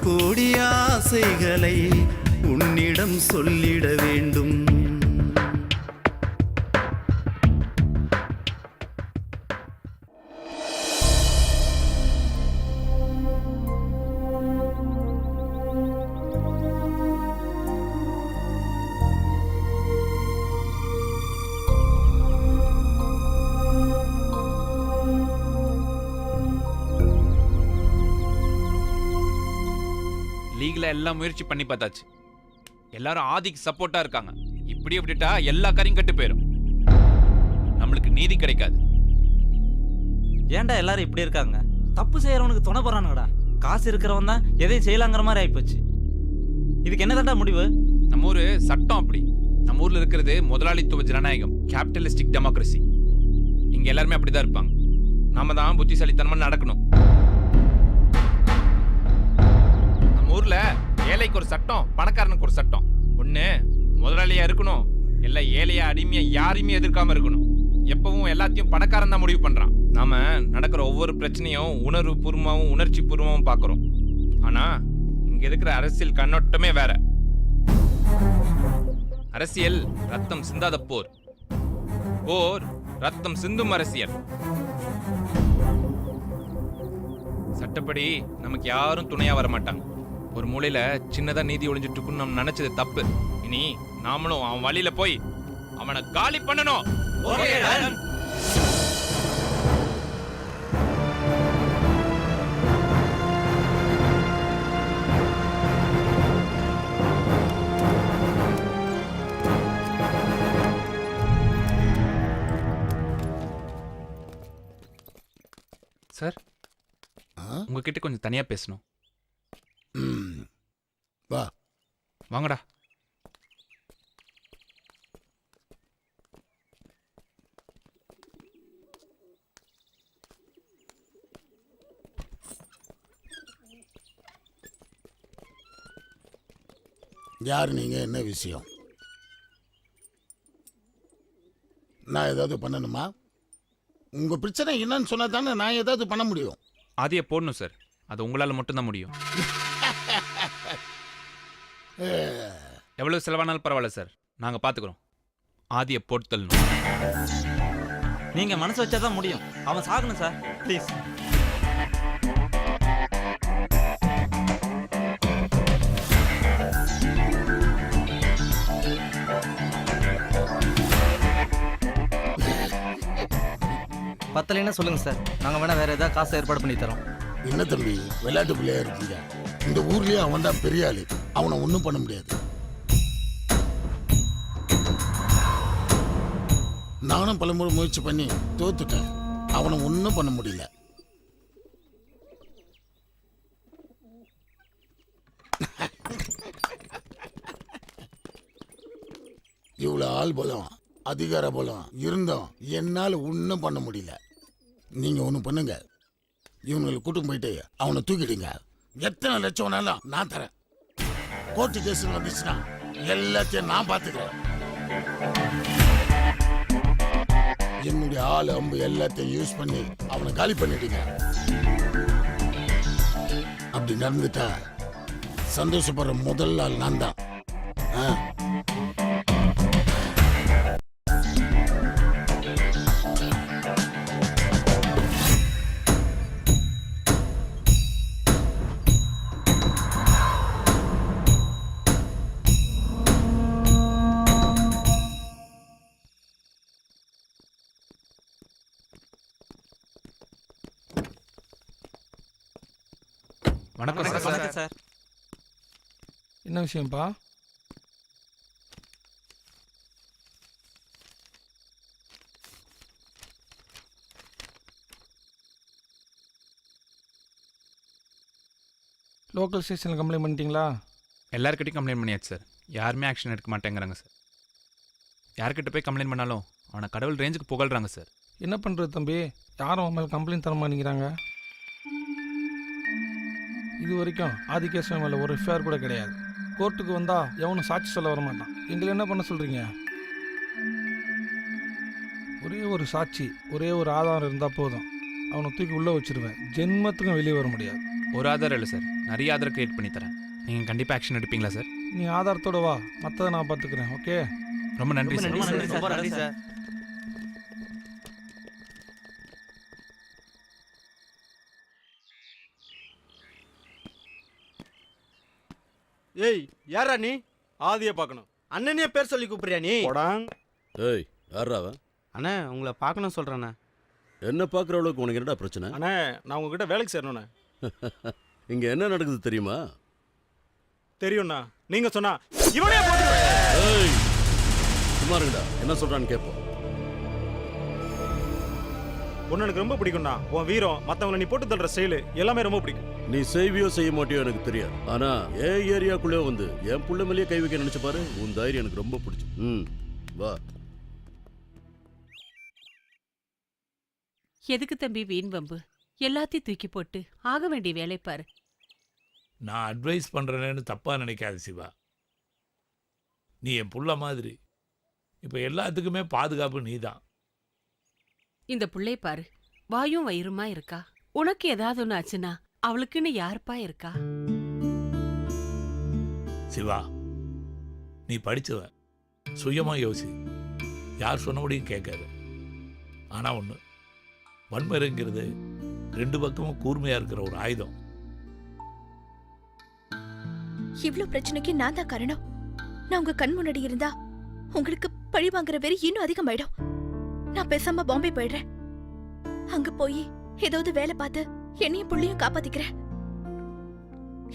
கோடி ஆசைகளை உன்னிடம் சொல்லிட வேண்டும். லீக்ல எல்லாம் முயற்சி பண்ணி பார்த்தாச்சு. எல்லாரும் ஆதிக்கு சப்போர்ட்டா இருக்காங்க. இப்படி விட்டுட்டா எல்லா காரியம் கட்டு போயிடும். நம்மளுக்கு நீதி கிடைக்காது. ஏன்டா எல்லாரும் இப்படி இருக்காங்க? தப்பு செய்யறவனுக்கு துணை போறானுங்கடா. காசு இருக்கிறவன் தான் எதையும் செய்யலாங்கிற மாதிரி ஆயிப்போச்சு. இதுக்கு என்னதான்டா முடிவு? நம்ம ஊரு சட்டம் அப்படி. நம்ம ஊர்ல இருக்கிறது முதலாளித்துவ ஜனநாயகம், கேபிட்டலிஸ்டிக் டெமோக்ரஸி. இங்க எல்லாருமே அப்படிதான் இருப்பாங்க. நாம தான் புத்திசாலித்தனமா நடக்கணும். ஊர்ல ஏழைக்கு ஒரு சட்டம், பணக்காரனுக்கு ஒரு சட்டம். ஒண்ணு முதலாளியா இருக்கணும், இல்ல ஏழையா அடிமையா யாரையுமே எதிர்க்காம இருக்கணும். எப்பவும் எல்லாத்தையும் பணக்காரன் தான் முடிவு பண்றான். நாம நடக்கிற ஒவ்வொரு பிரச்சனையும் உணர்வு பூர்வமாவும் உணர்ச்சி பூர்வமாவும் பாக்குறோம். ஆனா இங்க இருக்கிற அரசியல் கண்ணோட்டமே வேற. அரசியல் ரத்தம் சிந்தாத போர், போர் ரத்தம் சிந்தும் அரசியல். சட்டப்படி நமக்கு யாரும் துணையா வர மாட்டாங்க. ஒரு மூலையில சின்னதா நீதி ஒளிஞ்சிட்டு இருக்குன்னு நம்ம நினைச்சது தப்பு. இனி நாமளும் அவன் வழியில போய் அவனை காலி பண்ணணும். சார், உங்ககிட்ட கொஞ்சம் தனியா பேசணும். வா. வாங்கடா. யார் நீங்க? என்ன விஷயம்? நான் ஏதாவது பண்ணணுமா? உங்க பிரச்சனை என்னன்னு சொன்னா தானே நான் ஏதாவது பண்ண முடியும். ஆதியை போடணும் சார். அது உங்களால மட்டும்தான் முடியும். எவ்வளவு செலவானாலும் பரவாயில்ல சார், நாங்க பாத்துக்கிறோம். ஆதியை போட்டு தள்ளணும். நீங்க மனசு வச்சாதான் முடியும். அவன் சாகணும் சார், ப்ளீஸ். பத்தலைன்னா சொல்லுங்க சார், நாங்க வேணா வேற ஏதாவது காசு ஏற்பாடு பண்ணி தரோம். என்ன தம்பி விளையாட்டு பிள்ளையா இருக்கீங்க? இந்த ஊர்லயே அவன் தான் பெரிய ஆளு. அவனை ஒன்றும் பண்ண முடியாது. நானும் பலமுறை முயற்சி பண்ணி தோத்துட்டேன். அவனை ஒன்றும் பண்ண முடியல. இவ்வளவு ஆள் பலம், அதிகார பலம் இருந்தோம் என்னால ஒன்றும் பண்ண முடியல. நீங்க ஒன்றும் பண்ணுங்க, இவங்களை கூட்டும் போயிட்டு அவனை தூக்கிடுங்க. எத்தனை லட்சம் வேணாலும் நான் தரேன். கோர்ட்டு கேஸ் வந்துச்சுன்னா எல்லாத்தையும் நான் பார்த்துக்கிறேன். என்னுடைய ஆள் அம்பு எல்லாத்தையும் யூஸ் பண்ணி அவனை காலி பண்ணிடுங்க. அப்படி நடந்துட்டா சந்தோஷப்படுற முதல் ஆள் நான் தான். வணக்கம் சார். வணக்கம் சார். என்ன விஷயம்ப்பா? லோக்கல் ஸ்டேஷனில் கம்ப்ளைண்ட் பண்ணிட்டீங்களா? எல்லாருக்கிட்டையும் கம்ப்ளைண்ட் பண்ணியாச்சு சார். யாருமே ஆக்ஷன் எடுக்க மாட்டேங்கிறாங்க சார். யார்கிட்ட போய் கம்ப்ளைண்ட் பண்ணாலும் அவனை கடவுள் ரேஞ்சுக்கு புகழ்றாங்க சார். என்ன பண்ணுறது தம்பி? யாரும் அவன் மேலே கம்ப்ளைண்ட் தர மாட்டேங்கிறாங்க. இது வரைக்கும் ஆதிகேசவன் மேலே ஒரு எஃப்ஐஆர் கூட கிடையாது. கோர்ட்டுக்கு வந்தால் எவனும் சாட்சி சொல்ல வர மாட்டான். எங்களை என்ன பண்ண சொல்கிறீங்க? ஒரே ஒரு சாட்சி, ஒரே ஒரு ஆதாரம் இருந்தால் போதும். அவனை தூக்கி உள்ளே வச்சிருவேன். ஜென்மத்துக்கும் வெளியே வர முடியாது. ஒரு ஆதாரம் இல்லை சார், நிறைய ஆதாரம் கிரியேட் பண்ணி தரேன். நீங்கள் கண்டிப்பாக ஆக்ஷன் எடுப்பீங்களா சார்? நீ ஆதாரத்தோட வா, மற்றதை நான் பார்த்துக்கிறேன். ஓகே. ரொம்ப நன்றி சார். ரொம்ப நன்றி சார். ரொம்ப நன்றி சார். ஏய் யாரா நீ? ஆதியை பார்க்கணும். அண்ணனே பேர் சொல்லி கூப்பிடுறியா நீ? போடாங். ஏய் யாரா அவன்? அண்ணே உங்களை பார்க்கணும் சொல்கிறேண்ணே. என்ன பார்க்குற அளவுக்கு உனக்கு என்னடா பிரச்சனை? அண்ணே நான் உங்ககிட்ட வேலைக்கு சேரணுண்ணே. இங்கே என்ன நடக்குது தெரியுமா? தெரியும்ண்ணா, நீங்கள் சொன்னா இவனே போட்டுருவேன். ஏய் சும்மா இருங்கடா, என்ன சொல்கிறான்னு கேட்போம். ஒன்று எனக்கு ரொம்ப பிடிக்கும்ண்ணா. உன் வீரம், மற்றவங்களை நீ போட்டு தள்ளுற ஸ்டைலு எல்லாமே ரொம்ப பிடிக்கும். நீ செய்வியோ செய்ய மாட்டியோ எனக்கு தெரியாது, ஆனா என் ஏரியாக்குள்ளே வந்து என் புள்ள மேலேயே கை வைக்க நினைச்சு பாரு. உன் தைரியம் எனக்கு ரொம்ப பிடிச்சு. வா. எதுக்கு தம்பி வீண் வம்பு? எல்லாத்தையும் தூக்கி போட்டு ஆக வேண்டிய வேலை பாரு. நான் அட்வைஸ் பண்ணுறேன்னு தப்பாக நினைக்காது சிவா. நீ என் புள்ள மாதிரி. இப்போ எல்லாத்துக்குமே பாதுகாப்பு நீ தான். இந்த புள்ளை பாரு, வாயும் வயிறுமா இருக்கா. உனக்கு ஏதாவது ஒன்று ஆச்சுன்னா அவளுக்குன்னு யாருப்பா இருக்கா? சிவா, நீ படிச்சவ, சுயமாக யோசி, யார் சொன்னபடியும் கேட்காத. ஆனால் ஒன்று, வன்முறைங்கிறது ரெண்டு பக்கமும் கூர்மையாக இருக்கிற ஒரு ஆயுதம். இவ்ளோ பிரச்சனைக்கு நான் தான் காரணம். நான் உங்க கண் முன்னாடி இருந்தா உங்களுக்கு பழி வாங்குற வெறி இன்னும் அதிகமாயிடும். நான் பேசாம பாம்பே போயிடுறேன். அங்க போய் ஏதாவது வேலை பார்த்து என்னையும் புள்ளையும் காப்பாத்திக்கிறேன்.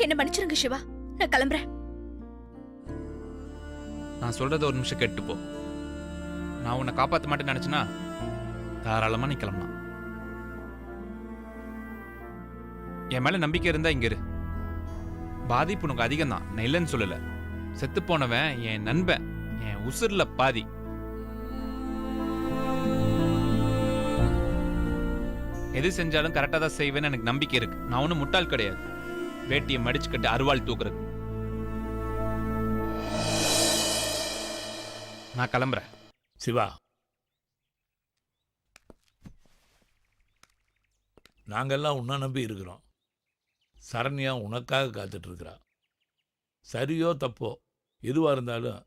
என்ன மன்னிச்சிருங்க சிவா, நான் கிளம்புறேன். நான் சொல்கிறத ஒரு நிமிஷம் கேட்டு போ. நான் உன்னை காப்பாற்ற மாட்டேன்னு நினச்சினா தாராளமாக நீ கிளம்பலாம். என் மேலே நம்பிக்கை இருந்தால் இங்கே இரு. பாதிப்பு உனக்கு அதிகம் தான், நான் இல்லைன்னு சொல்லலை. செத்து போனவன் என் நண்பன், என் உசுர்ல பாதி. எது செஞ்சாலும் கரெக்டாக தான் செய்வேன்னு எனக்கு நம்பிக்கை இருக்கு. நான் ஒன்றும் முட்டாள் கிடையாது. வேட்டியை மடிச்சுக்கிட்டு அருவாள் தூக்குறது. நான் கிளம்புறேன். சிவா, நாங்கெல்லாம் உன்னை நம்பி இருக்கிறோம். சரண்யா உனக்காக காத்துட்டு இருக்கிறா. சரியோ தப்போ எதுவாக இருந்தாலும்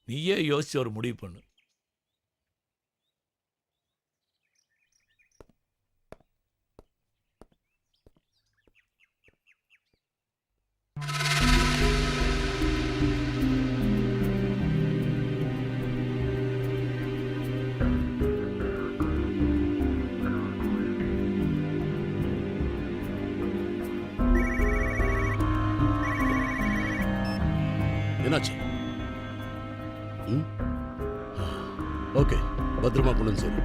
நீயே யோசிச்சு ஒரு முடிவு பண்ணு. என்னாச்சு? ஓகே, பத்திரமா கொண்டு வந்து சரி.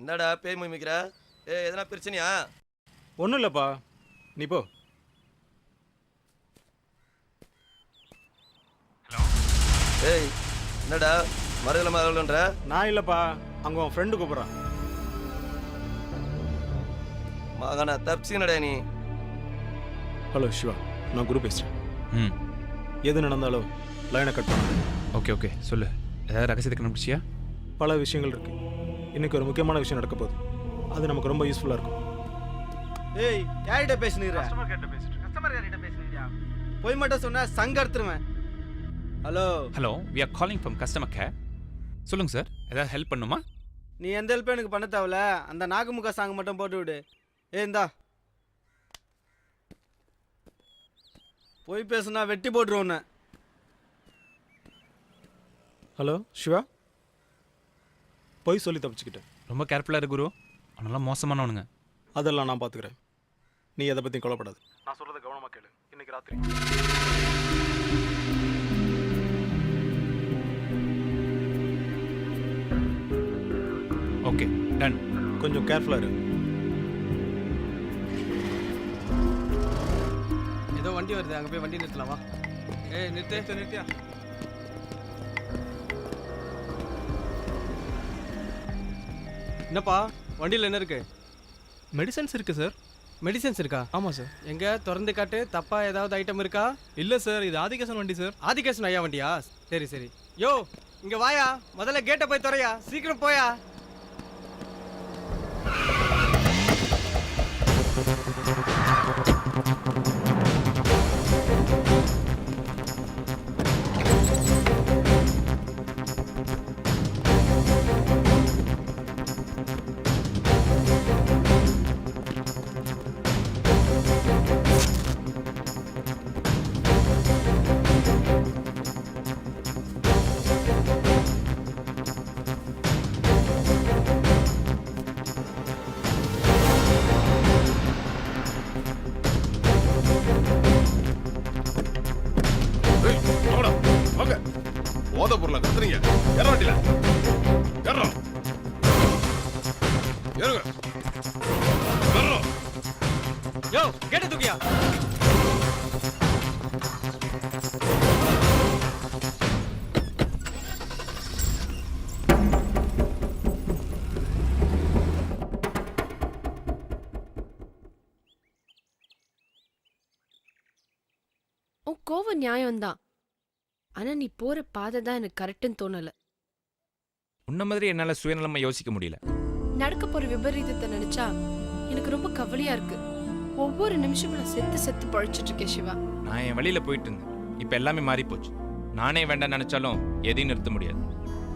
என்னடா பேய் மிமிக்கிற? எதனா பிரச்சனையா? ஒன்றும் இல்லைப்பா, நீ போ. ஏய் என்னடா மறுதல மறுதலன்ற? நான் இல்லைப்பா, அங்கே உன் ஃப்ரெண்டு கூப்பிட்றான். மகனா தப்பிச்சுனடா நீ. ஹலோ சிவா, நான் குரு பேசுகிறேன். எது நடந்தாலும் லைனை கட் பண்ண. ஓகே ஓகே, சொல்லு. ஏதாவது ரகசியத்தை கண்டுபிடிச்சியா? பல விஷயங்கள் இருக்கு. இன்னைக்கு ஒரு முக்கியமான விஷயம் நடக்க போகுது. அது நமக்கு ரொம்ப யூஸ்ஃபுல்லாக இருக்கும். ஏய் யார்கிட்ட பேசுனீங்க? கஸ்டமர் யார்கிட்ட பேசுனீங்க? போய் மட்டும் சொன்னா சங்க எடுத்துருவேன். Hello hello, we are calling from customer care. சொல்லுங்க சார், ஏதாவது ஹெல்ப் பண்ணுமா? நீ எந்த ஹெல்ப்பும் எனக்கு பண்ண தேவையில்ல. அந்த நாகமுக சாங் மட்டும் போட்டு விடு. இந்தா போய் பேசுனா வெட்டி போட்டுருவோன்னு. ஹலோ சிவா, போய் சொல்லி தப்பிச்சுக்கிட்டேன். ரொம்ப கேர்ஃபுல்லாக இருக்கு குரு. அவனெல்லாம் மோசமானவனுங்க. அதெல்லாம் நான் பார்த்துக்கிறேன். நீ எதை பற்றியும் கொலைப்படாது. நான் சொல்கிறத கவனமாக கேளு. இன்னைக்கு ராத்திரி டன். கொஞ்சம் கேர்ஃபுல்லாக இரு. ஏதோ வண்டி வருது, அங்கே போய் வண்டி நிறுத்தலாமா? ஏய் நிறுத்து நிறுத்தியா. என்னப்பா வண்டியில் என்ன இருக்கு? மெடிசன்ஸ் இருக்கு சார். மெடிசன்ஸ் இருக்கா? ஆமாம் சார். எங்க திறந்து காட்டு. தப்பா ஏதாவது ஐட்டம் இருக்கா? இல்லை சார், இது ஆதிகேசன் வண்டி சார். ஆதிகேசன் ஐயா வண்டியா? சரி சரி. யோ இங்க வாயா, முதல்ல கேட்டை போய் திறயா, சீக்கிரம் போயா. போத பொருளை கத்துறீங்க. ஏற வண்டியில ஏறோம். ஏறுங்க. ஏறோம். யோ கேட்டை தூக்கியா. உன் கோவம் நியாயம்தான். ஆனா நீ போற பாதை தான் எனக்கு கரெக்ட்னு தோணல. உன்ன மாதிரி என்னால சுயநலமா யோசிக்க முடியல. நடக்க போற விபரீதத்தை நினைச்சா எனக்கு ரொம்ப கவலையா இருக்கு. ஒவ்வொரு நிமிஷமும் நான் செத்து செத்து பழிச்சிட்டு இருக்கேன் சிவா. நான் என் வழியில போயிட்டு இருந்தேன். இப்ப எல்லாமே மாறி போச்சு. நானே வேண்டாம் நினைச்சாலும் எதையும் நிறுத்த முடியாது.